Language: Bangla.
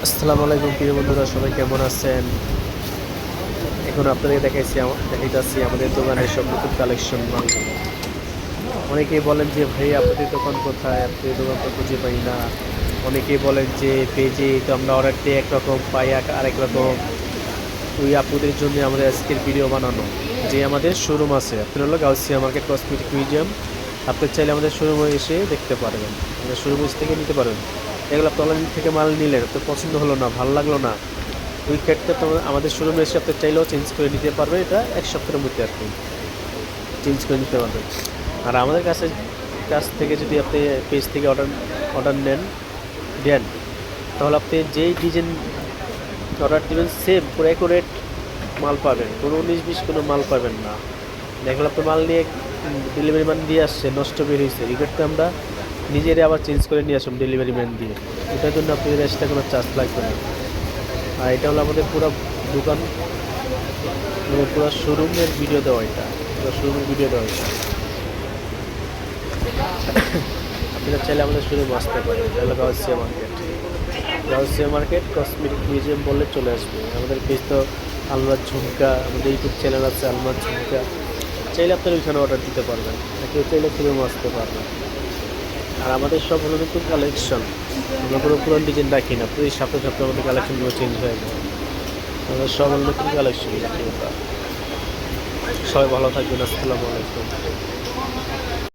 আসসালামু আলাইকুম প্রিয় বন্ধুরা, সবাই কেমন আছেন? এখন আপনাদের দেখাইতেছি আমাদের দোকানের সব নতুন কালেকশন মালগুলো। অনেকেই বলেন যে ভাই আপনাদের দোকান কোথায়, আপনাদের দোকান তো খুঁজে পাই না। অনেকেই বলেন যে পেজে তো আমরা অর্ডার দিয়ে একরকম পাই আরেক রকম। ওই আপুদের জন্য আমাদের আজকের ভিডিও বানানো। যে আমাদের শোরুম আছে, আপনার হলো গাউসিয়া মার্কেট কসমেটিক মিউজিয়াম। আপনি চাইলে আমাদের শোরুমে এসে দেখতে পারবেন, আমাদের শোরুমে থেকে নিতে পারবেন। এগুলো আপনি অনলাইন থেকে মাল নিলেন, আপনার পছন্দ হলো না, ভালো লাগলো না, ওই ক্ষেত্রে তো আমাদের শোরুমে এসে আপনি চাইলেও চেঞ্জ করে নিতে পারবেন। এটা এক সপ্তাহের মধ্যে আপনি চেঞ্জ করে নিতে পারবেন। আর আমাদের কাছ থেকে যদি আপনি পেজ থেকে অর্ডার দেন, তাহলে আপনি যেই ডিজাইন অর্ডার দেবেন সেম পুরো অ্যাকুরেট মাল পাবেন, কোনো 19-20 কোনো মাল পাবেন না। দেখলাম আপনি মাল নিয়ে ডেলিভারি ম্যান দিয়ে আসছে, নষ্ট বের হয়েছে, এই ক্ষেত্রে আমরা নিজেরাই আবার চেঞ্জ করে নিয়ে আসুন ডেলিভারি ম্যান দিয়ে। এটার জন্য আপনাদের এক্সট্রা কোনো চার্জ লাগবে না। আর এটা হলো আমাদের পুরো দোকান, পুরো শোরুমের ভিডিও দেওয়া, এটা পুরো শোরুমের ভিডিও দেওয়া এটা। আপনারা চাইলে আমাদের শোরুমে আসতে পারেন। এটা হলো গাউসিয়া মার্কেট কসমেটিক মিউজিয়াম বললে চলে আসবে। আমাদের পেজ তো আলমার ঝুমকা, আমাদের ইউটিউব চ্যানেল আছে আলমার ঝুমকা, চাইলে আপনারা ওইখানে অর্ডার দিতে পারবেন, কেউ চাইলে শোরুমে আসতে পারবেন। আর আমাদের সব হলো নতুন কালেকশন, আমরা কোনো পুরান ডিজাইন রাখি না, প্রতি সপ্তাহে সপ্তাহে আমাদের কালেকশনগুলো চেঞ্জ হয়ে যায়। আমাদের সব হলো নতুন কালেকশন রাখি আমরা। সবাই ভালো থাকবেন, আসসালামু আলাইকুম।